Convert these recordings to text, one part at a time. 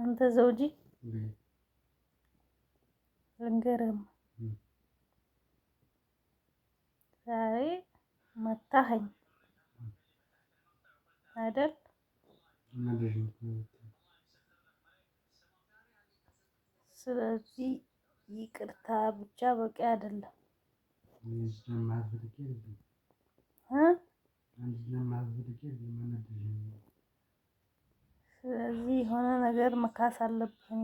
አንተ ዘውጂ ልንገርህም ዛሬ መታኸኝ አይደል? ስለዚህ ይቅርታ ብቻ በቂ አይደለም። ስለዚህ የሆነ ነገር መካስ አለብኝ።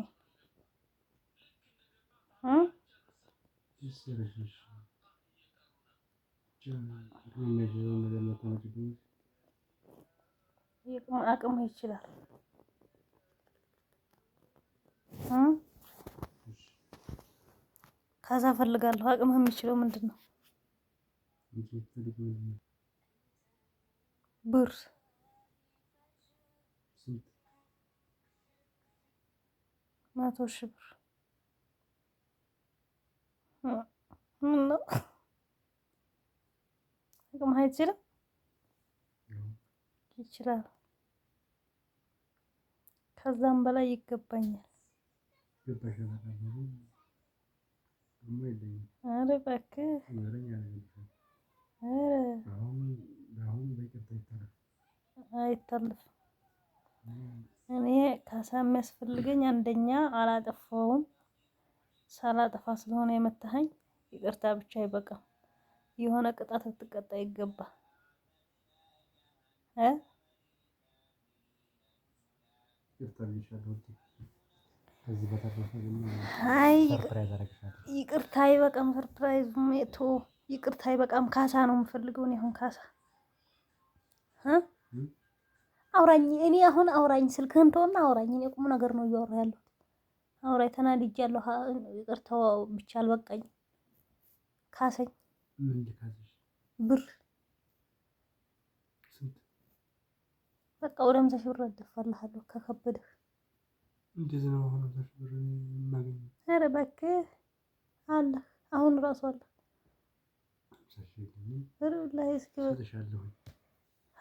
አቅም ይችላል። ካሳ እፈልጋለሁ። አቅምህ የሚችለው ምንድን ነው? ብር 100,000 ብር ምነው? አቅምህ አይችልም? ይችላል። ከዛም በላይ ይገባኛል። ኧረ እባክህ አይታለፍም። እኔ ካሳ የሚያስፈልገኝ አንደኛ አላጠፋውም፣ ሳላጠፋ ስለሆነ የመታኸኝ። ይቅርታ ብቻ አይበቃም፣ የሆነ ቅጣት ልትቀጣ ይገባል። ይቅርታ አይበቃም፣ ሰርፕራይዝ ሜቶ ይቅርታ አይበቃም። ካሳ ነው የምፈልገው እኔ አሁን ካሳ። አውራኝ እኔ አሁን አውራኝ፣ ስልክህን ተወና አውራኝ። እኔ ቁም ነገር ነው እያወራሁ ያለሁት። አውራኝ፣ ተናድጃለሁ። ይቅርታው ብቻ አልበቃኝ፣ ካሰኝ። ብር በቃ ወደ 50,000 ብር አደፋልሃለሁ ከከበደህ። እንደዚህ ነው አሁን 50,000 ብር የማገኘው። ኧረ እባክህ አለ፣ አሁን እራሱ አለ። ላይ እስኪ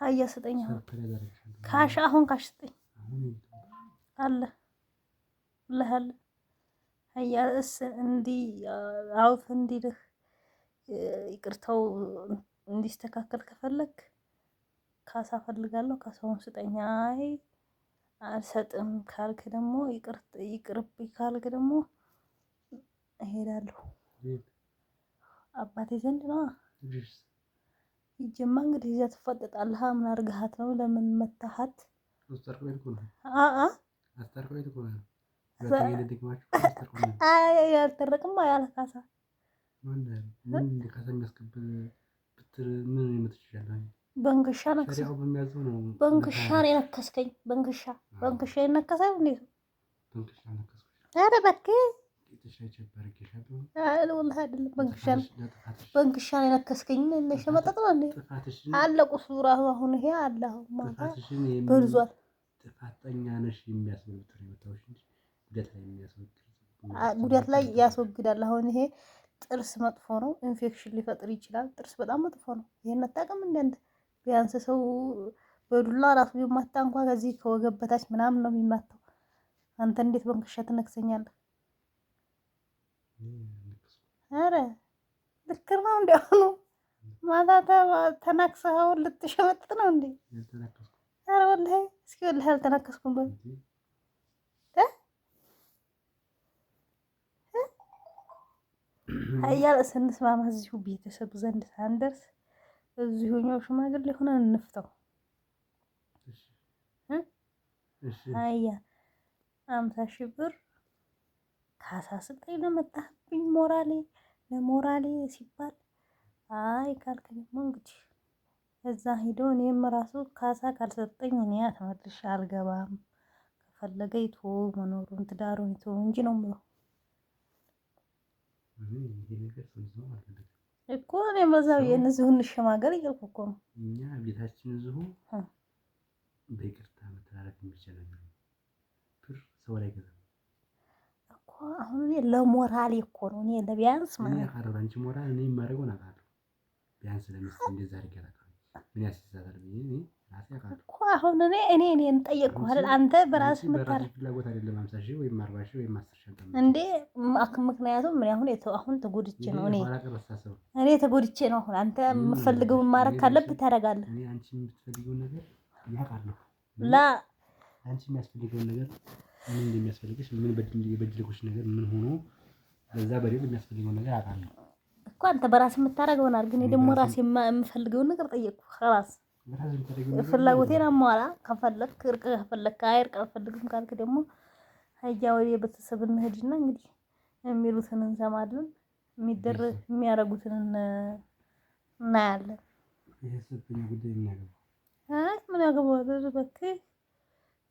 ሀያ ስጠኝ። ካሽ አሁን ካሽ ስጠኝ አለ ለሀለ ሀያ እንዲህ አውፍ እንዲልህ ይቅርታው እንዲስተካከል ከፈለክ ካሳ ፈልጋለሁ። ካሳውን ስጠኝ። አይ አልሰጥም ካልክ ደግሞ ይቅርብኝ ካልክ ደግሞ እሄዳለሁ አባቴ ዘንድ ነው። ይጀማ እንግዲህ እዚያ ትፈጠጣለህ። ምን አድርገሃት ነው? ለምን መታሃት? ያልተረቅም ያለ ካሳ በንክሻ ነው የነከስከኝ። በንክሻ የነከሰው እንዴት ነው? ኧረ እባክህ አይደለም በንክሻ ነው የነከስከኝ። ለሸመጠጥ ነው እንዴ? አለ ቁስሉ ራሱ አሁን ይሄ አለ። አሁን ማታ በልዟል። ጥፋተኛ ነሽ የሚያስብል ጉዳት ላይ ያስወግዳል። አሁን ይሄ ጥርስ መጥፎ ነው፣ ኢንፌክሽን ሊፈጥር ይችላል። ጥርስ በጣም መጥፎ ነው። ይሄን አታውቅም እንዴ አንተ? ቢያንስ ሰው በዱላ ራሱ ቢማታ እንኳን ከዚህ ከወገብ በታች ምናምን ነው የሚማታው። አንተ እንዴት በንክሻ ትነክሰኛለህ? ኧረ ልክር ነው እንዴ? አሁኑ ማታ ተናክሰኸው ልትሸመጥጥ ነው እንዴ? ኧረ ወላሂ እስኪ ወላሂ አልተናከስኩም በል ሀያል ስንስማማ እዚሁ ቤተሰብ ዘንድ ሳንደርስ እዚሁኛው ሽማግሌ ሆነን እንፍታው። ሀያ 50,000 ብር ካሳ ስጠኝ ለመጣህብኝ ለሞራሌ ሲባል አይ ካልክ ደግሞ እንግዲህ እዛ ሂዶ እኔም ራሱ ካሳ ካልሰጠኝ እኔ ተመልሼ አልገባም። ከፈለገ ይቶ መኖሩን ትዳሩን ይቶ እንጂ ነው የምለው እኮ እኔ በዛው የነዚሁ እንሸማገል እያልኩ እኮ ነው። እኛ ቤታችን እዚሁ በይቅርታ መተላለፍ የሚችል ነገር ብር ሰው ላይ ገዛ እኮ አሁን እኔ ለሞራሌ እኮ ነው። እኔ ለቢያንስ ማለት ነው ካረው አንቺ ሞራል እኔ የማደርገውን አውቃለሁ። ቢያንስ ለምስት እንደዛ አድርጌ አላውቅም። ምን ያስይዛታል ብዬ እኮ አሁን እኔ እንጠየቅኩህ አይደል? አንተ በራስህ በራስህ ፍላጎት አይደለም 50,000 ወይም 40,000 ወይም 10,000 እንዴ? ምክንያቱም ምን አሁን ተጎድቼ ነው እኔ ተጎድቼ ነው። አሁን አንተ የምትፈልገውን ማድረግ ካለብህ ታደርጋለህ። እኔ አንቺ የምትፈልጊውን ነገር ያውቃለሁ። አንቺ የሚያስፈልገውን ነገር ምን እንደሚያስፈልግሽ ምን የበደልኩሽ ነገር ምን ሆኖ ለዛ በደል የሚያስፈልገውን ነገር አውቃለሁ እኮ። አንተ በራስህ የምታደርገውን አድርግ። እኔ ደግሞ ራሴ የምፈልገውን ነገር ጠየቅኩህ። خلاص ፍላጎቴን አሟላ። ከፈለክ እርቅ ከፈለክ እርቅ አልፈልግም ካልክ ደግሞ ሀያ ወደ ቤተሰብ እንሂድና እንግዲህ የሚሉትን እንሰማለን፣ የሚያደርጉትን እናያለን። ይሄ ሰብኛ ጉዳይ ምን ያገባዋል? እባክህ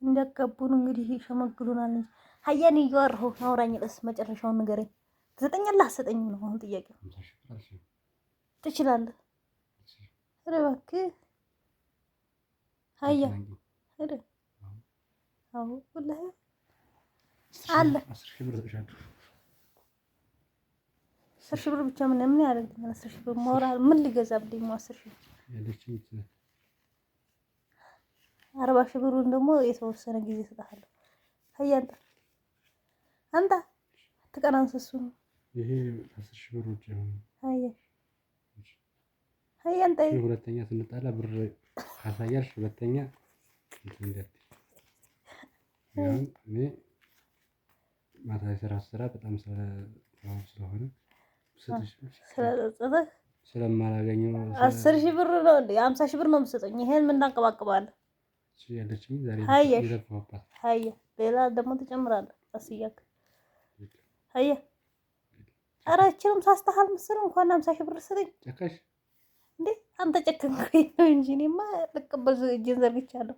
እንዳጋቡን እንግዲህ ይሸመግሉናል እንጂ ሀያን እያወራሁ አውራኝ። ድረስ መጨረሻውን ንገረኝ። ትሰጠኛለህ አትሰጠኝም ነው አሁን ጥያቄው። ትችላለህ? ኧረ እባክህ ሀያ ኧረ አዎ ወላሂ አለ 10,000 ብር ተሻለሁ። 10,000 ብር ብቻ ምን ያደርግልኛል? 10,000 ብር ማውራት ምን ሊገዛብኝ ነው? 10,000 ያለችኝ 40,000 ብሩን ደግሞ የተወሰነ ጊዜ እሰጥሃለሁ። ሀያ አንተ አትቀናንሰሱ ነው ይሄ 10,000 ብር ውጪ ነው። ሀያ አንተ ሁለተኛ ስንጣላ ብር ካሳያልሽ ሁለተኛ እኔ ማታ ስራ በጣም ስለሆነ ስለጸጸተህ ስለማላገኘው 10,000 ብር ነው እንዴ? 50,000 ብር ነው የምትሰጠኝ? ይሄን ምን እናንቀባቅባለን? ያለችኝ ዛሬ ሀያ ሌላ ደግሞ ትጨምራለህ። አስያክ ሀያ ኧረ እችንም ሳስተሃል መሰለህ እንኳን 50,000 ብር ሰጠኝ። ጨካሽ እንዴ አንተ ጨከንኩኝ ነው እንጂ እኔማ ልቀበል እጄን ዘርግቻለሁ።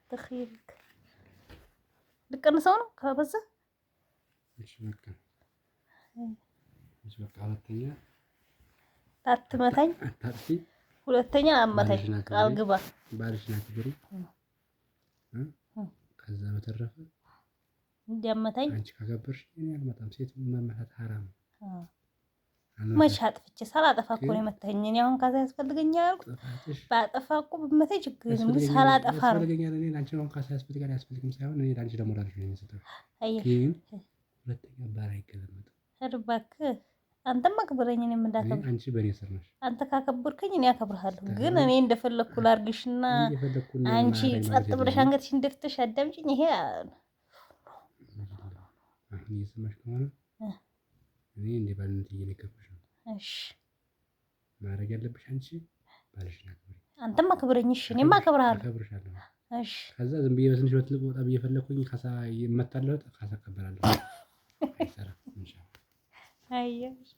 ተኺልክ ልቀንሰው ነው ከበዛ ሁለተኛ አትመታኝ፣ ሁለተኛ አመታኝ። ቃል ግባ። ባልሽን አክብሪ። ከዛ በተረፈ እንዲያመታኝ አንቺ ካከበርሽ እኔ አልመጣም። ሴት መመታት ሐራም ነው። መች አጥፍቼ ሳላጠፋ እኮ ነው የመታኝ። እኔ አሁን ካሳ ያስፈልገኛል። ባጠፋ እኮ ብመታኝ ችግር የለም፣ ግን ሳላጠፋ ነው። ያስፈልገኛል። እኔ ላንቺ ነው ካሳ ያስፈልጋል አያስፈልግም ሳይሆን እኔ ላንቺ ደግሞ ላንቺ ነው የምሰጠው። ግን ሁለተኛ ባር አይገለመጥም። እባክህ አንተም አክብረኝ፣ እኔም እንዳከብር። አንቺ በእኔ ስር ነሽ። አንተ ካከበርከኝ እኔ አከብርሃለሁ። ግን እኔ እንደፈለኩ ላርግሽና አንቺ ጸጥ ብለሽ አንገትሽን ደፍተሽ አዳምጪኝ። ይሄ አሁን እየሰማሽ ከሆነ እኔ እንደ ባልነት እየነገርኩሽ ነው። እሺ ማድረግ ያለብሽ አንቺ ባልሽን አክብሪ። አንተም አክብረኝ። እሺ እኔም አከብርሃለሁ። አከብርሻለሁ። እሺ ከዛ ዝም ብዬ በትንሽ በትልቅ ወጣ ብዬ ፈለኩኝ ካሳ እመታለሁ። ካሳ እቀበላለሁ። አይሰራም። ኢንሻአላህ። አየሽ